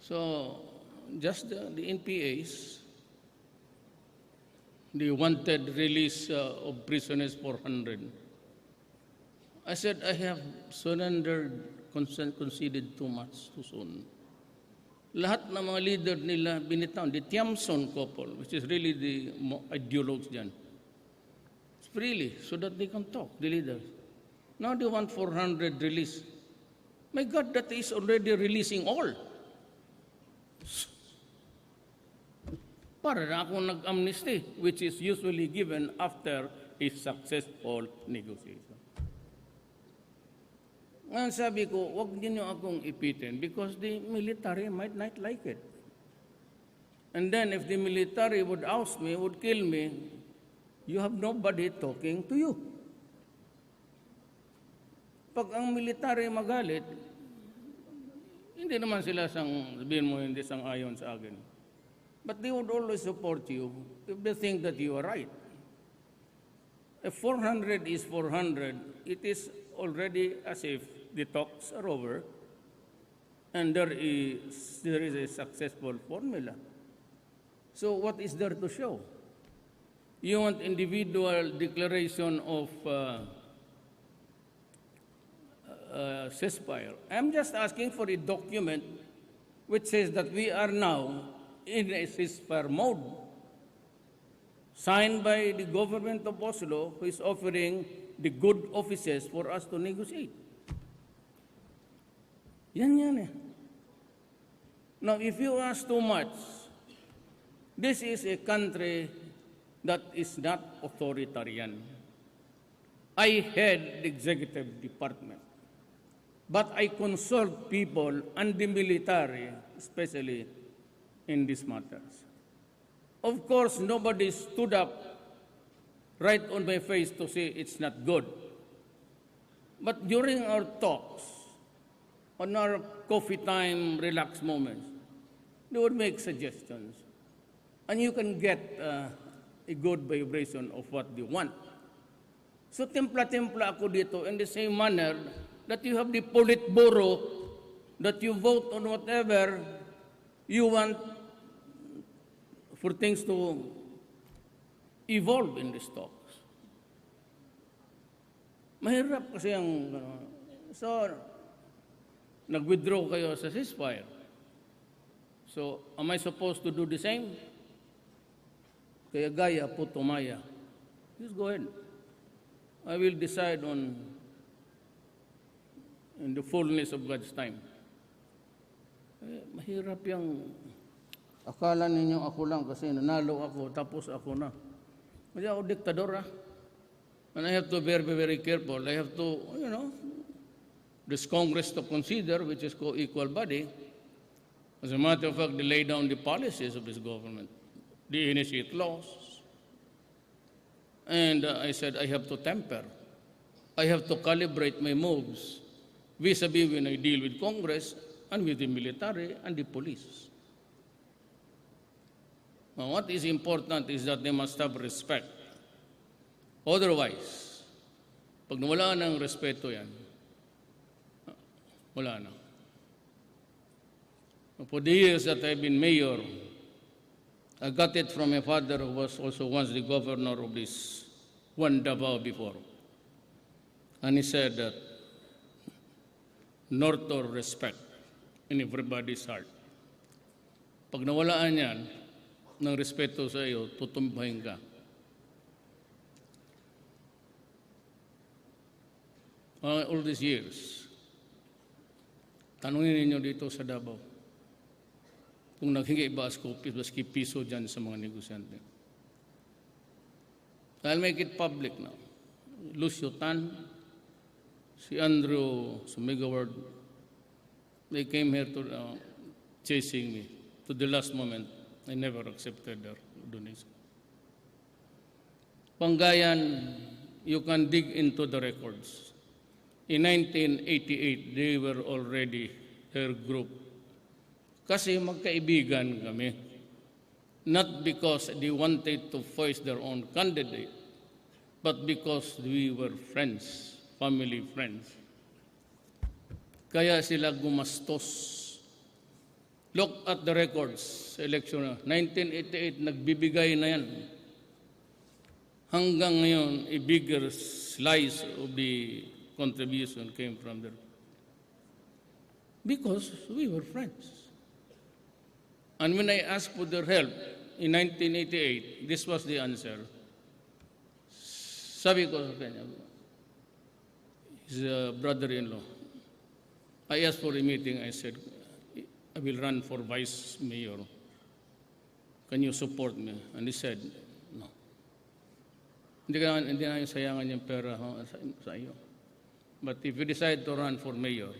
So, just the NPAs, they wanted release of prisoners 400. I said, I have surrendered, conceded too much too soon. Lahat ng mga leader nila binitawan, the Tiamson couple, which is really the ideologues dyan, freely, so that they can talk, the leaders. Now they want 400 release. My God, that is already releasing all. Para na akong nag-amnesty, which is usually given after a successful negotiation. Ngayon sabi ko, huwag niyo akong ipitin because the military might not like it. And then if the military would oust me, would kill me, you have nobody talking to you. Pag ang military magalit, hindi naman sila sabihin mo hindi sang-ayon sa akin. But they would always support you if they think that you are right. If 400 is 400, it is already as if the talks are over and there is a successful formula. So what is there to show? You want individual declaration of ceasefire. I'm just asking for a document which says that we are now in a ceasefire mode, signed by the government of Oslo, who is offering the good offices for us to negotiate. Yan eh. Now, if you ask too much, this is a country that is not authoritarian. I head the executive department, but I consult people and the military, especially in these matters. Of course, nobody stood up right on my face to say it's not good. But during our talks, on our coffee time, relaxed moments, they would make suggestions. And you can get a good vibration of what they want. So timpla-timpla ako dito in the same manner that you have the Politburo, that you vote on whatever you want for things to evolve in these talks. Mahirap kasi ang... so, nag-withdraw kayo sa ceasefire. So, am I supposed to do the same? Kaya gaya po tumaya. Just go ahead. I will decide in the fullness of God's time. Mahirap yung akala ninyo ako lang kasi nanalo ako tapos ako na. Kasi ako diktador And I have to be very, very careful. I have to, this Congress to consider, which is co-equal body. As a matter of fact, they lay down the policies of this government. They initiate laws. And I said, I have to temper. I have to calibrate my moves vis-a-vis when I deal with Congress and with the military and the police. Now, what is important is that they must have respect. Otherwise, pag nawala ng respeto yan, wala na. For the years that I've been mayor, I got it from my father, who was also once the governor of this one Davao before. And he said that north or respect in everybody's heart. Pag nawalaan yan ng respeto sa iyo, tutumbahin ka. All these years, tanungin ninyo dito sa Davao, kung naghingi ba baski piso dyan sa mga negosyante. I'll make it public now. Lucio Tan, si Andrew Sumigaward, they came here to chasing me. To the last moment, I never accepted their donation. Pangayan, you can dig into the records. In 1988, they were already their group. Kasi magkaibigan kami. Not because they wanted to voice their own candidate, but because we were friends, family friends. Kaya sila gumastos. Look at the records sa election na. 1988, nagbibigay na yan. Hanggang ngayon, a bigger slice of the contribution came from there. Because we were friends. And when I asked for their help in 1988, this was the answer. Sabi ko sa kanya, his brother-in-law, I asked for a meeting. I said, I will run for vice mayor. Can you support me? And he said, no. Hindi na sayangan yung pera sa iyo. But if you decide to run for mayor,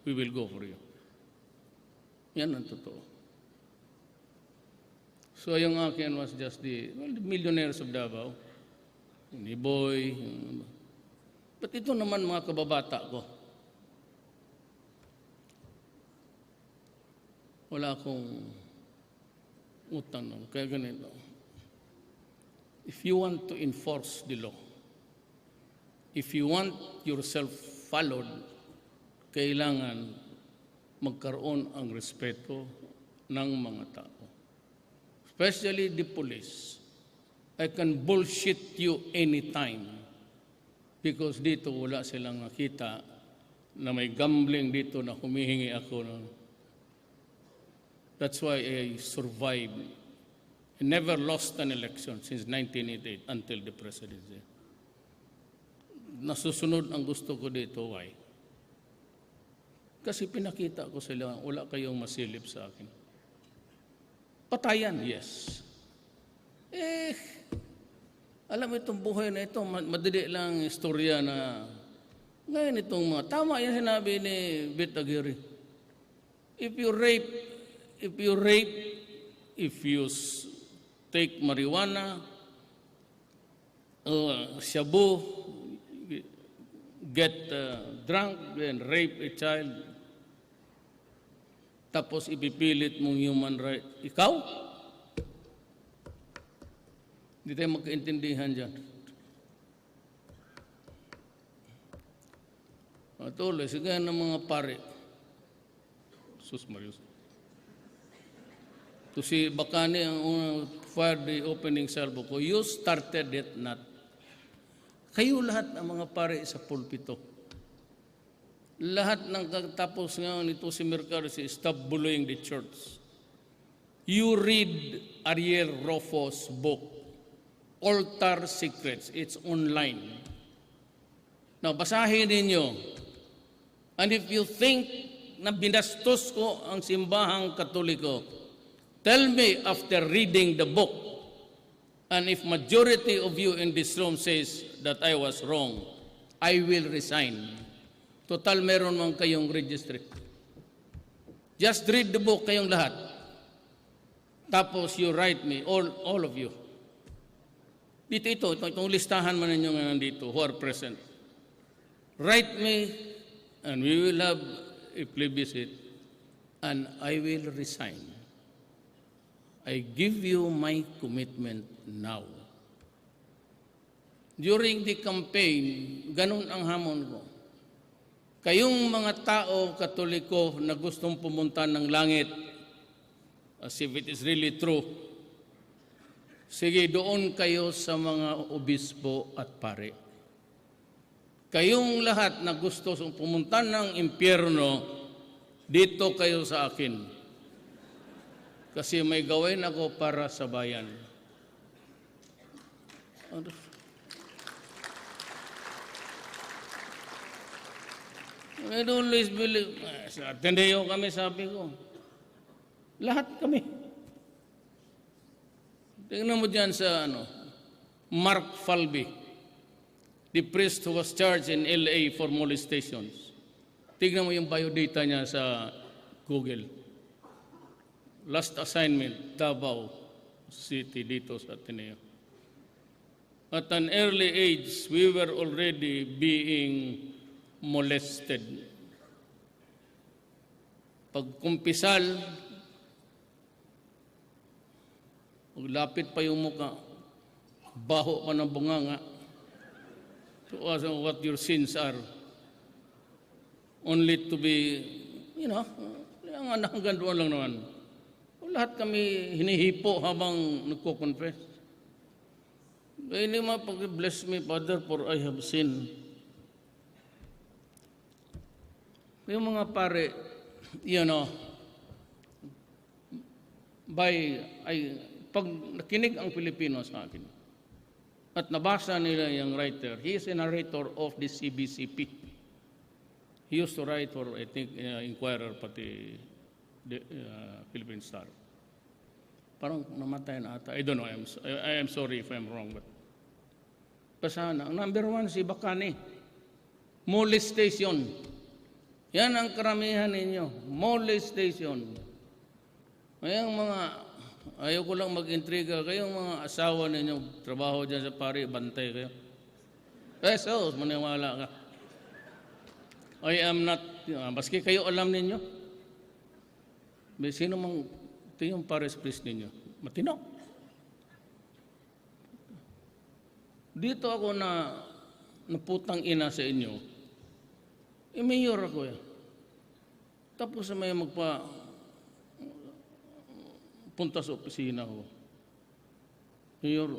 we will go for you. Yan ang totoo. So yung akin was just the millionaires of Davao. Ni Boy. But ito naman mga kababata ko. Wala akong utang. Kaya ganito. If you want to enforce the law, if you want yourself followed, kailangan magkaroon ang respeto ng mga tao. Especially the police. I can bullshit you anytime because dito wala silang nakita na may gambling dito na humihingi ako. That's why I survived. I never lost an election since 1988 until the presidency. Nasusunod ang gusto ko dito, why? Kasi pinakita ko sila, wala kayong masilip sa akin. Patayan, yes. Alam mo itong buhay na ito, madali lang istorya na ngayon itong mga, tama yung sinabi ni Bit Aguirre. If you rape, if you take marijuana, shabu, get drunk, and rape a child, tapos ipipilit mong human right, ikaw? Hindi tayo magkaintindihan dyan. Tuloy, sige ng mga pare. Sus Marius. To si Bacani ang fired the opening salvo ko, you started it not. Kayo lahat ang mga pare sa pulpito. Lahat ng tapos ngayon ito si Mercado, stop bullying the church. You read Ariel Rofo's book, Altar Secrets. It's online. Now, basahin ninyo. And if you think na binastos ko ang simbahang Katoliko, tell me after reading the book, and if majority of you in this room says that I was wrong, I will resign. Total meron man kayong registry. Just read the book kayong lahat. Tapos you write me, all of you. Itong listahan man ninyo nga nandito who are present. Write me, and we will have a plebiscite, and I will resign. I give you my commitment now. During the campaign, ganun ang hamon ko. Kayong mga tao, Katoliko, na gustong pumunta ng langit, as if it is really true, sige, doon kayo sa mga obispo at pare. Kayong lahat na gusto pumunta ng impyerno, dito kayo sa akin. Kasi may gawin ako para sa bayan. I always believe, sa Ateneo kami, sabi ko, lahat kami. Tingnan mo dyan sa Mark Falby, the priest who was charged in LA for molestations. Tingnan mo yung biodata niya sa Google. Last assignment, Davao City, dito sa Ateneo. At an early age, we were already being molested. Pagkumpisal, lapit pa yung muka, baho pa ng bunganga, to ask what your sins are, only to be, hanggang doon lang naman. Lahat kami hinihipo habang nagko-confess. Hindi mapag-bless me, Father, for I have sinned. Yung mga pare, pag nakinig ang Pilipino sa akin, at nabasa nila yung writer, he is a narrator of the CBCP. He used to write for, I think, Inquirer, pati the Philippine Star. Parang namatay na ata. I don't know. I am sorry if I'm wrong. But pasana. Ang number 1, si Bacani. Molestation. Yan ang karamihan ninyo. Molestation. Ayang mga, ayaw ko lang mag-intriga. Kayong mga asawa ninyo, trabaho dyan sa pari, bantay kayo. So, maniwala ka. I am not, maski kayo alam ninyo. Sino mang, ito yung pares please ninyo. Matino. Dito ako na naputang ina sa inyo. Mayor ako eh. Tapos may punta sa opisina ko. Mayor,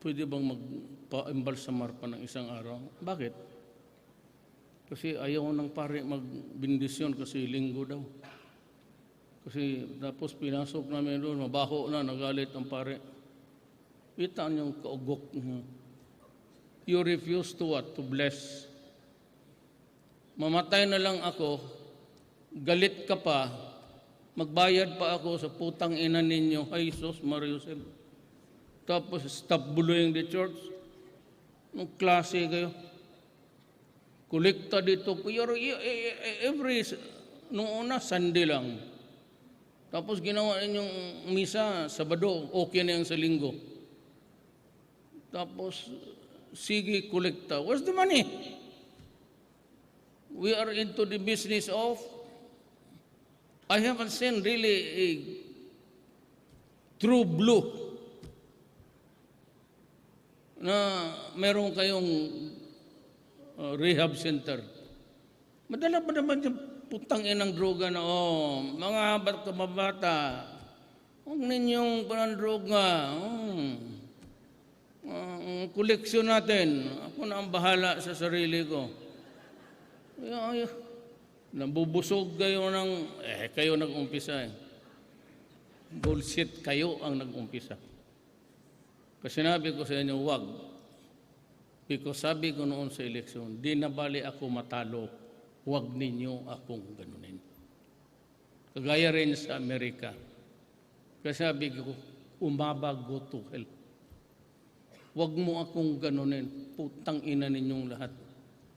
pwede bang magpa-embalsamar pa ng isang araw? Bakit? Kasi ayaw ng pare magbindisyon kasi linggo daw. Kasi tapos pinasok namin doon, mabaho na, nagalit ang pare. Kita niyong kaugok niya. You refuse to what? To bless. Mamatay na lang ako, galit ka pa, magbayad pa ako sa putang ina ninyo, ay Jesus, Mariusel. Tapos stop bullying the church. Anong klase kayo? Kolekta dito. Noong una, Sunday lang. Tapos ginawa ninyong misa, Sabado, okay na yung sa linggo. Tapos, sige, kolekta. Where's the money? We are into the business of, I haven't seen really a true blue na meron kayong rehab center. Madala pa naman yung putang inang droga na, mga kababata, huwag ninyong panandroga. Koleksyon natin. Ako na ang bahala sa sarili ko. Nabubusog kayo ng, kayo nag-umpisa eh. Bullshit, kayo ang nag-umpisa. Kasi sinabi ko sa inyo, wag. Because sabi ko noon sa eleksyon, di na bali ako matalo, huwag ninyo akong ganunin. Kagaya rin sa Amerika. Kasi sabi ko, umabag, go to hell. Huwag mo akong ganunin, putang ina ninyong lahat.